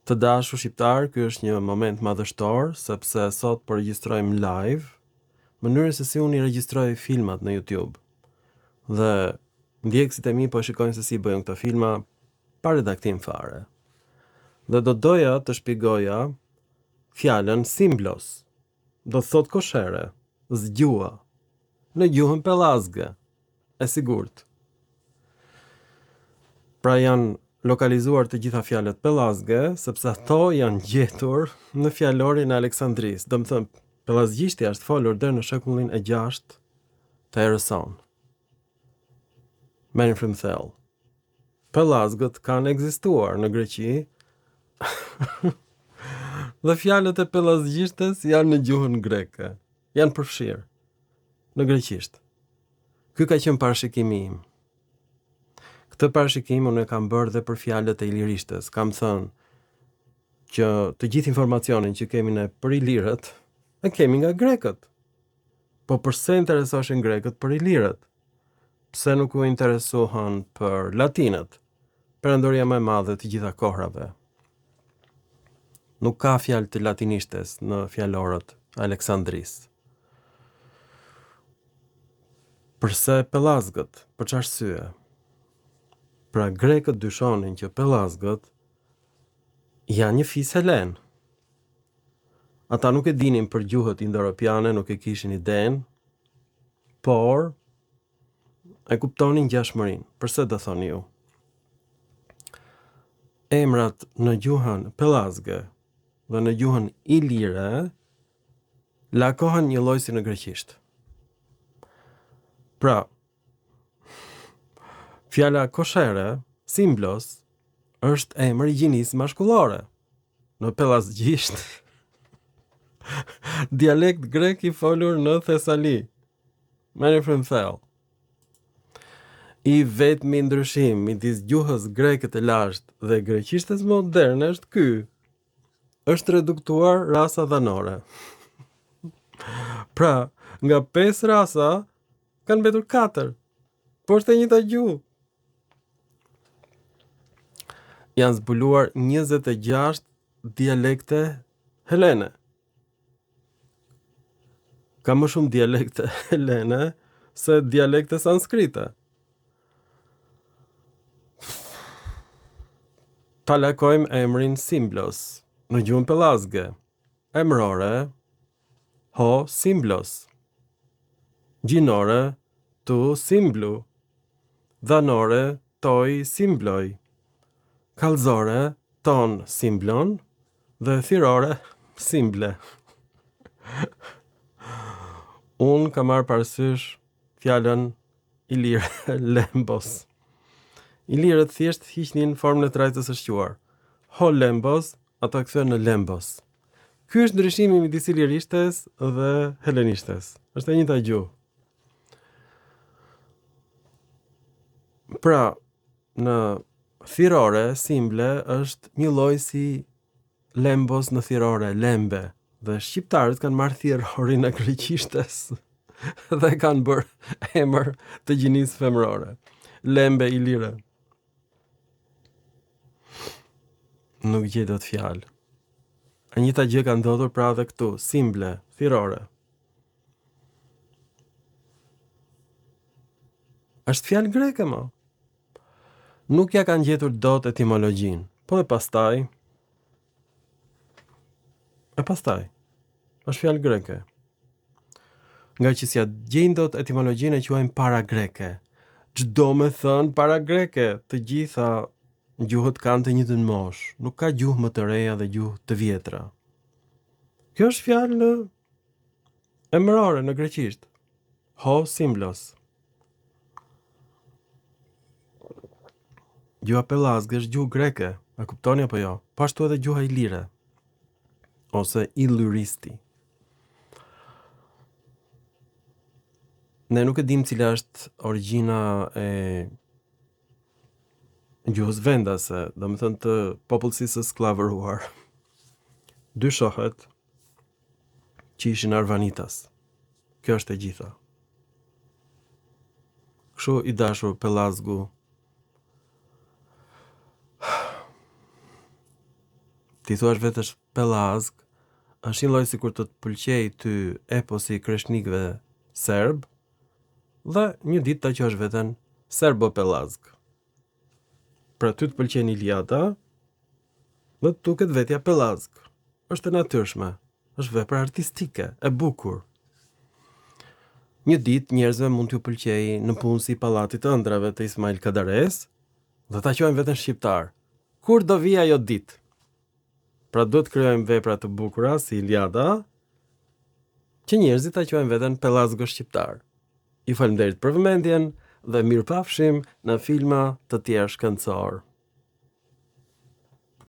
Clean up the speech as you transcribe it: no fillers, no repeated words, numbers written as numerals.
Të dashur shqiptar, ky është një moment madhështor, sepse sot po regjistrojmë live mënyrën se si unë i regjistroj filmat në YouTube. Dhe ndjekësit e mi po shikojnë se si bëjnë këto filma pa redaktim fare. Dhe do doja të shpjegoja fjalën simblos. Do thot koshere, zgjua, në gjuhën pellazge, e sigurt. Pra janë lokalizuar të gjitha fjalët pellazge, sepse ato janë gjetur në fjalorin e Aleksandrisë. Do të thënë, pellazgjishtja është folur deri në shekullin e 6 të erës sonë. Merrim frym thellë. Pellazgët kanë ekzistuar në Greqi. Dhe fjalët e pellazgjishtes janë në gjuhën greke. Janë përfshirë në greqisht. Ky ka qenë parashikimi im. Këtë parashikim unë e kam bërë dhe për fjalët e ilirishtes. Kam thënë që të gjithë informacionin që kemi ne për ilirët, e kemi nga grekët. Po përse interesoshin grekët për ilirët? Pse nuk u interesohen për latinët? Perandoria më e madhe të gjitha kohrave. Nuk ka fjalë të latinishtes në fjalorët Aleksandrisë. Përse pellazgët? Për çfarë arsye? Pra grekët dyshonin që pellazgët janë një fis helen. Ata nuk e dinin për gjuhët indo-europiane, nuk e kishin idenë, por e kuptonin ngjashmërinë. Përse do thoni ju? Emrat në gjuhën pellazge dhe në gjuhën ilire lakohen një lloj si në greqisht. Pra, fjala koshere, simblos, është emër i gjinisë mashkullore. Në pellazgjisht, dialekt grek i folur në Thesali. Merrni frym thellë. I vetmi ndryshim midis gjuhës greke të lashtë dhe greqishtes moderne është ky. Është reduktuar rasa dhanore. Pra, nga 5 rasa kanë mbetur 4. Po është e njëjta gjuhë. Janë zbuluar 26 dialekte helene. Ka më shumë dialekte helene se dialekte sanskrite. Ta lakojmë emrin simblos në gjuhën pellazge. Emrore, ho simblos. Gjinore, tu simblu. Dhanore, toi simbloj. Kallëzore, ton simblon. Dhe thirore, simble. Unë kam marrë parasysh fjalën ilire lembos. Ilirët thjesht hiqnin formën e trajtës së shquar. Ho lembos, ata kthyen në lembos. Ky është ndryshimi midis ilirishtes dhe helenishtes. Është e njëjta gjuhë. Pra, në thirore, simble, është një lloj si lembos në thirore, lembe. Dhe shqiptarët kanë marrë thirorin e greqishtes dhe kanë bërë emër të gjinisë femërore. Lembe ilire. Nuk gjej dot fjalë. E njëjta gjë ka ndodhur pra edhe këtu, simble, thirore. Është fjalë greke më. Nuk ja kanë gjetur dot etimologjinë, po e pastaj. Është fjalë greke. Nga që si ja gjejnë dot etimologjinë e quajnë para greke. Çdo me thënë para greke, të gjitha gjuhët kanë të njëjtën moshë. Nuk ka gjuhë më të reja dhe gjuhë të vjetra. Kjo është fjalë emërore në greqisht. Ho simblos. Gjuha pellazge është gjuhë greke, a kuptoni apo jo? Po ashtu edhe gjuha ilire ose illyristi. Ne nuk e dim cila është origjina e gjuhës vendase, domethënë të popullsisë së skllavëruar. Dyshohet që ishin arvanitas. Kjo është e gjitha. Kështu i dashur pellazgu ti thua vetesh pellazg, është një lloj sikur të pëlqej ty eposi i kreshnikëve serb, dhe një ditë ta quash veten serbo-pellazg. Pra ty të pëlqen Iliada, dhe të duket vetja pellazg. Është e natyrshme, është vepër artistike, e bukur. Një ditë njerëzve mund t'ju pëlqej në punë si pallatit të ëndrave të Ismail Kadares, dhe ta quajmë veten shqiptar. Kur do vi ajo ditë? Pra do të krijojmë vepra të bukura si Iliada, që njerëzit ta quajnë veten pellazgo shqiptar. Ju falenderit për vëmendjen dhe mirupafshim në filma të tjerë shkencor.